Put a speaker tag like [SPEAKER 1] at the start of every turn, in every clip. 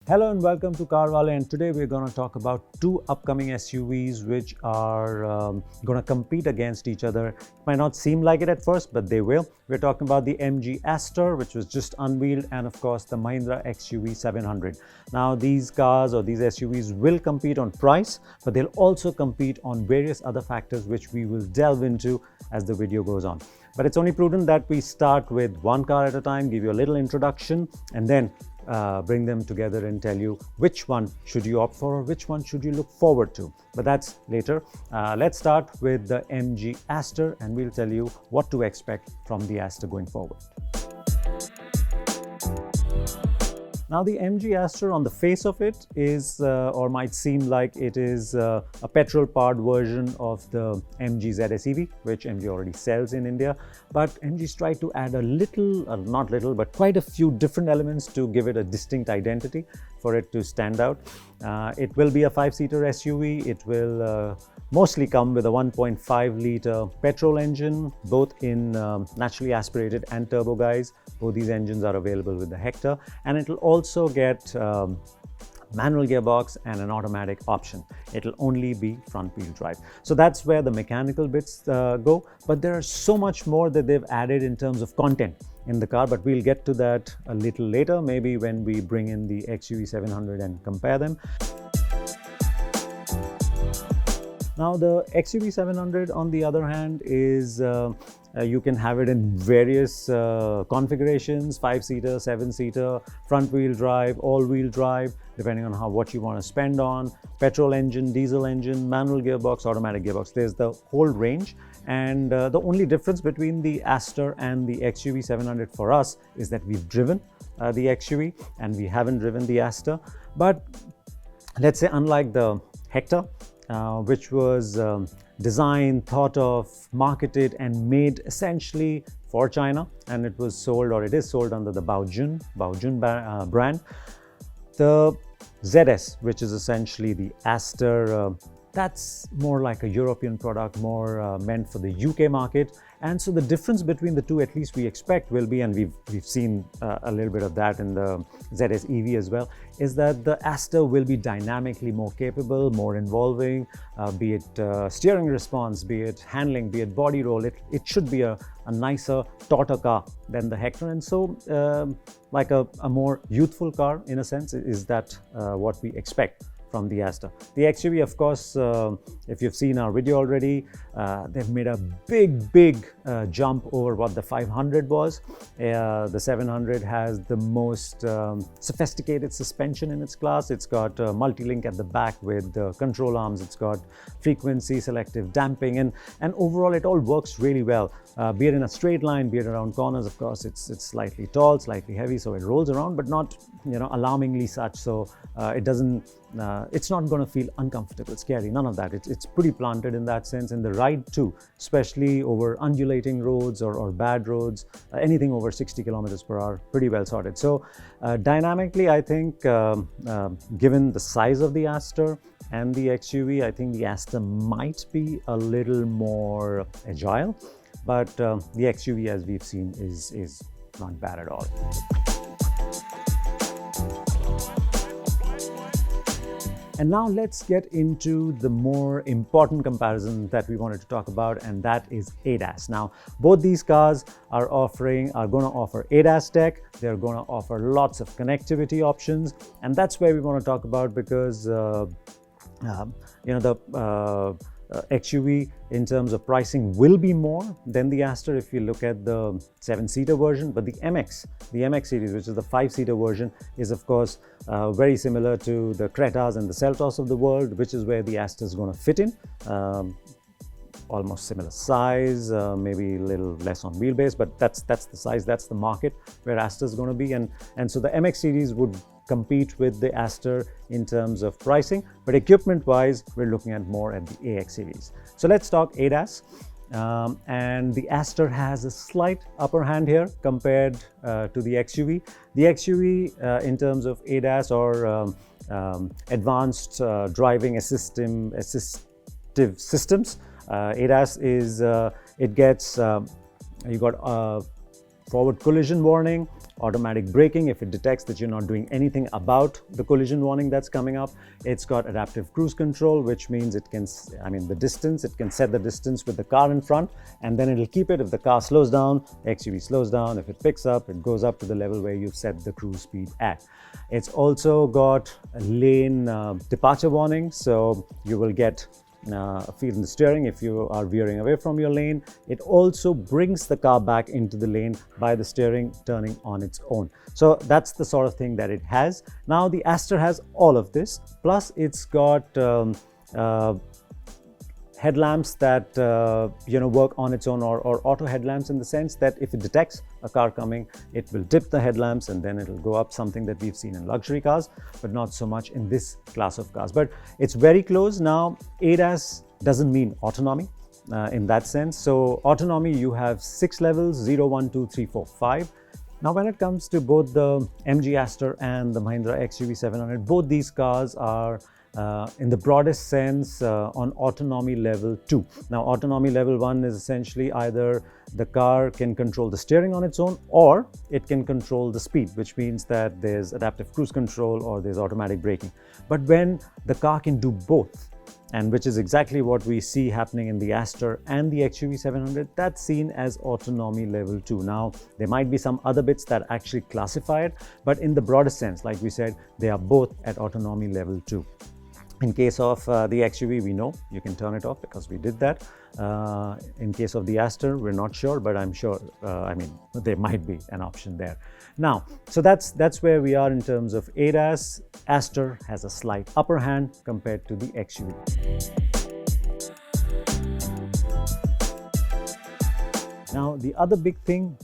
[SPEAKER 1] Hello and welcome to CarWale, and today we're going to talk about two upcoming SUVs which are going to compete against each other. It might not seem like it at first, but they will. We're talking about the MG Astor, which was just unveiled, and of course the Mahindra XUV700. Now these cars or these SUVs will compete on price, but they'll also compete on various other factors which we will delve into as the video goes on. But it's only prudent that we start with one car at a time, give you a little introduction, and then bring them together and tell you which one should you opt for or which one should you look forward to. But that's later. Let's start with the MG Astor, and we'll tell you what to expect from the Astor going forward. Now the MG Astor, on the face of it, is or might seem like it is a petrol-powered version of the MG ZS EV, which MG already sells in India. But MG's tried to add a little, not little, but quite a few different elements to give it a distinct identity for it to stand out. It will be a 5-seater SUV. It will mostly come with a 1.5-liter petrol engine, both in naturally aspirated and turbo guys. Both these engines are available with the Hector, and it will also get manual gearbox and an automatic option. It'll only be front-wheel drive. So that's where the mechanical bits go. But there are so much more that they've added in terms of content in the car, but we'll get to that a little later, maybe when we bring in the XUV700 and compare them. Now the XUV700, on the other hand, is you can have it in various configurations: 5-seater, 7-seater, front-wheel drive, all-wheel drive, depending on what you want to spend on. Petrol engine, diesel engine, manual gearbox, automatic gearbox. There's the whole range, and the only difference between the Astor and the XUV700 for us is that we've driven the XUV and we haven't driven the Astor. But let's say, unlike the Hector, which was designed, thought of, marketed and made essentially for China, and it was sold, or it is sold, under the Baojun brand. The ZS, which is essentially the Astor, that's more like a European product, more meant for the UK market. And so the difference between the two, at least we expect, will be, and we've seen a little bit of that in the ZS EV as well, is that the Astor will be dynamically more capable, more involving, be it steering response, be it handling, be it body roll. It should be a nicer, tauter car than the Hector. And so like a more youthful car, in a sense, is that what we expect from the Astor. The XUV, of course, if you've seen our video already, they've made a big jump over what the 500 was. The 700 has the most sophisticated suspension in its class. It's got multi-link at the back with control arms. It's got frequency selective damping, and overall it all works really well. Be it in a straight line, be it around corners. Of course, it's slightly tall, slightly heavy, so it rolls around, but not, alarmingly such. So it doesn't. It's not going to feel uncomfortable, scary, none of that. It's pretty planted in that sense. And the ride too, especially over undulating roads or bad roads, anything over 60 kilometers per hour, pretty well sorted. So dynamically, I think, given the size of the Astor and the XUV, I think the Astor might be a little more agile, but the XUV, as we've seen, is not bad at all. And now let's get into the more important comparison that we wanted to talk about, and that is ADAS. Now, both these cars are going to offer ADAS tech. They're going to offer lots of connectivity options, and that's where we want to talk about, because the XUV, in terms of pricing, will be more than the Astor if you look at the 7-seater version. But the MX series, which is the 5-seater version, is of course very similar to the Cretas and the Seltos of the world, which is where the Astor is going to fit in. Almost similar size, maybe a little less on wheelbase, but that's the size, that's the market where Astor is going to be. And so the MX series would compete with the Astor in terms of pricing, but equipment wise, we're looking at more at the AX series. So let's talk ADAS. And the Astor has a slight upper hand here compared to the XUV. The XUV, in terms of ADAS or advanced driving assistive systems, ADAS is it gets you got forward collision warning, automatic braking if it detects that you're not doing anything about the collision warning that's coming up. It's got adaptive cruise control, which means it can, the distance, it can set the distance with the car in front, and then it'll keep it. If the car slows down, XUV slows down. If it picks up, it goes up to the level where you've set the cruise speed at. It's also got a lane departure warning, so you will get a feel in the steering if you are veering away from your lane. It also brings the car back into the lane by the steering turning on its own. So that's the sort of thing that it has. Now the Astor has all of this, plus it's got headlamps that work on its own, or auto headlamps, in the sense that if it detects a car coming, it will dip the headlamps and then it'll go up, something that we've seen in luxury cars, but not so much in this class of cars. But it's very close. Now, ADAS doesn't mean autonomy in that sense. So autonomy, you have 6 levels: 0, 1, 2, 3, 4, 5. Now, when it comes to both the MG Astor and the Mahindra XUV700, both these cars are in the broadest sense on autonomy level 2. Now, autonomy level 1 is essentially either the car can control the steering on its own, or it can control the speed, which means that there's adaptive cruise control or there's automatic braking. But when the car can do both, and which is exactly what we see happening in the Astor and the XUV700, that's seen as autonomy level 2. Now, there might be some other bits that actually classify it, but in the broadest sense, like we said, they are both at autonomy level 2. In case of the XUV, we know you can turn it off because we did that. In case of the Astor, we're not sure, but I'm sure, there might be an option there. Now, so that's where we are in terms of ADAS. Astor has a slight upper hand compared to the XUV. Now, the other big thing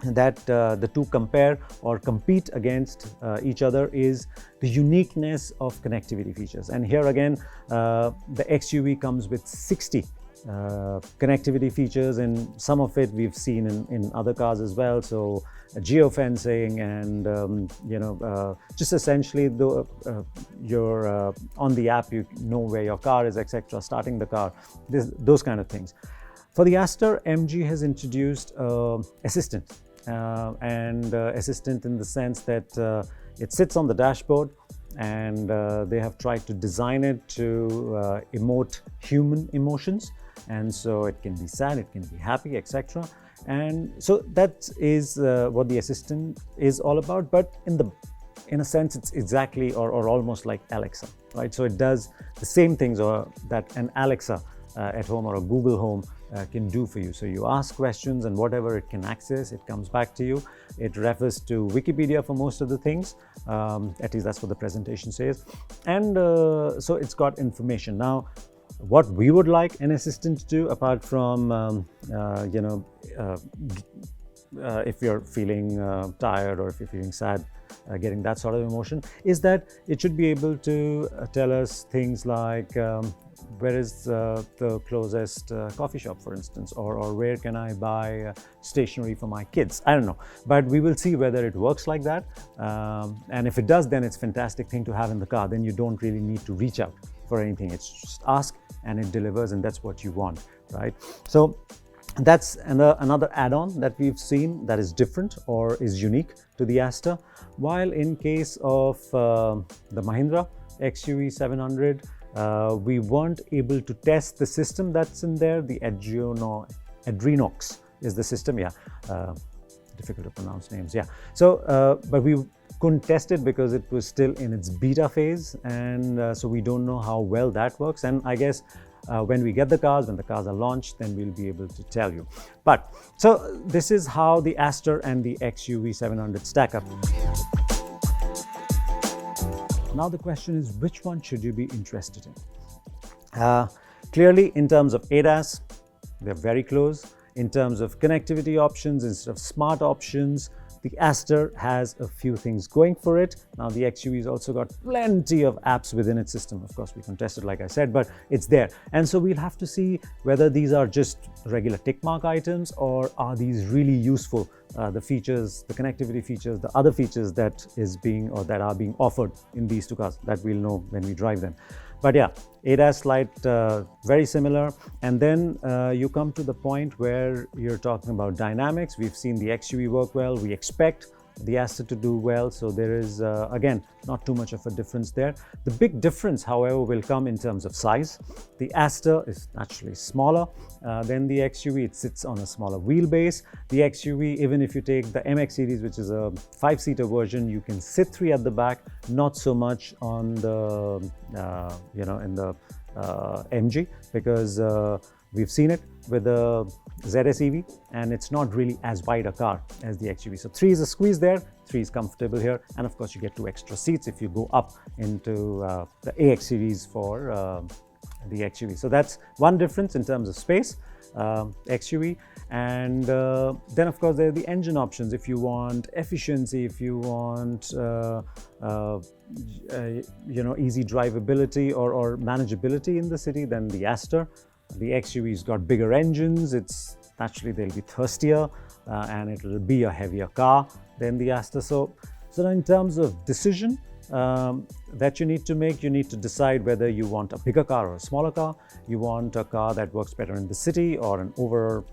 [SPEAKER 1] that the two compare or compete against each other is the uniqueness of connectivity features. And here again, the XUV comes with 60 connectivity features, and some of it we've seen in other cars as well. So geofencing and just essentially you're on the app, you know where your car is, etc., starting the car, those kind of things. For the Astor, MG has introduced assistant, assistant in the sense that it sits on the dashboard, and they have tried to design it to emote human emotions, and so it can be sad, it can be happy, etc. And so that is what the assistant is all about. But in a sense, it's exactly or almost like Alexa, right? So it does the same things that an Alexa at home or a Google Home can do for you. So you ask questions, and whatever it can access, it comes back to you. It refers to Wikipedia for most of the things, at least that's what the presentation says. And so it's got information. Now, what we would like an assistant to do, apart from if you're feeling tired or if you're feeling sad, getting that sort of emotion, is that it should be able to tell us things like where is the closest coffee shop, for instance, or where can I buy stationery for my kids? I don't know, but we will see whether it works like that. And if it does, then it's a fantastic thing to have in the car. Then you don't really need to reach out for anything. It's just ask and it delivers, and that's what you want, right? So that's another add-on that we've seen that is different or is unique to the Astor. While in case of the Mahindra XUV700, we weren't able to test the system that's in there. The Adrenox is the system, difficult to pronounce names, So, but we couldn't test it because it was still in its beta phase, and so we don't know how well that works. And I guess when we get the cars, when the cars are launched, then we'll be able to tell you. But so this is how the Astor and the XUV700 stack up. Now the question is, which one should you be interested in? Clearly, in terms of ADAS, they're very close. In terms of connectivity options, instead of smart options, the Astor has a few things going for it. Now the XUV's also got plenty of apps within its system. Of course, we can test it, like I said, but it's there. And so we'll have to see whether these are just regular tick mark items, or are these really useful the features, the connectivity features, the other features that are being offered in these two cars, that we'll know when we drive them. But yeah, ADAS light, very similar. And then you come to the point where you're talking about dynamics. We've seen the XUV work well. We expect the Astor to do well. So there is, again, not too much of a difference there. The big difference, however, will come in terms of size. The Astor is naturally smaller than the XUV. It sits on a smaller wheelbase. The XUV, even if you take the MX series, which is a 5-seater version, you can sit 3 at the back, not so much on the, in the MG, because we've seen it with the ZS EV, and it's not really as wide a car as the XUV. So 3 is a squeeze there, 3 is comfortable here, and of course you get 2 extra seats if you go up into the AX series for the XUV. So that's one difference in terms of space, XUV. And then of course there are the engine options. If you want efficiency, if you want easy drivability or manageability in the city, then the Astor. The XUV's got bigger engines. It's naturally they'll be thirstier, and it will be a heavier car than the Astor. So in terms of decision that you need to make, you need to decide whether you want a bigger car or a smaller car. You want a car that works better in the city or an over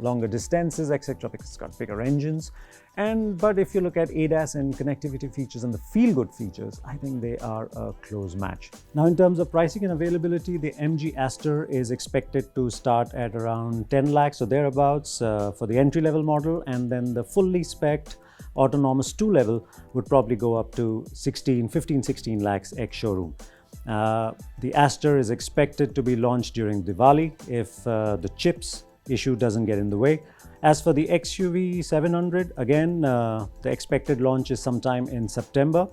[SPEAKER 1] longer distances, etc., because it's got bigger engines. But if you look at ADAS and connectivity features and the feel-good features, I think they are a close match. Now, in terms of pricing and availability, the MG Astor is expected to start at around 10 lakhs or thereabouts for the entry-level model, and then the fully spec'd autonomous 2 level would probably go up to 15-16 lakhs ex-showroom. The Astor is expected to be launched during Diwali if the chips issue doesn't get in the way. As for the XUV700, again, the expected launch is sometime in September.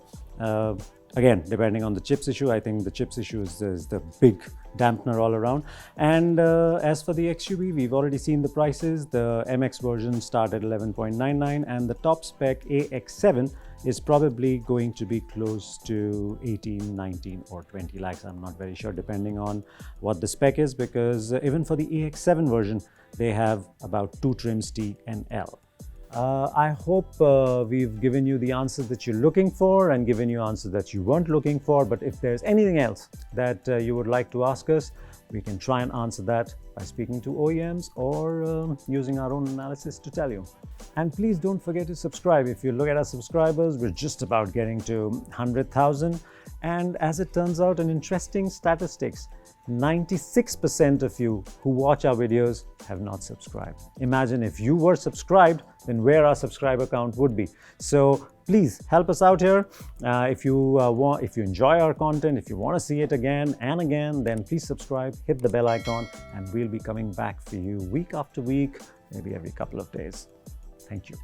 [SPEAKER 1] Again, depending on the chips issue. I think the chips issue is the big dampener all around. And as for the XUV, we've already seen the prices. The MX version start at 11.99, and the top spec AX7 is probably going to be close to 18, 19 or 20 lakhs. I'm not very sure, depending on what the spec is, because even for the AX7 version, they have about 2 trims, T and L. I hope we've given you the answers that you're looking for and given you answers that you weren't looking for. But if there's anything else that you would like to ask us, we can try and answer that by speaking to OEMs or using our own analysis to tell you. And please don't forget to subscribe. If you look at our subscribers, we're just about getting to 100,000. And as it turns out, an interesting statistics, 96% of you who watch our videos have not subscribed. Imagine if you were subscribed, then where our subscriber count would be. So please help us out here. If you enjoy our content, if you want to see it again and again, then please subscribe, hit the bell icon, and we'll be coming back for you week after week, maybe every couple of days. Thank you.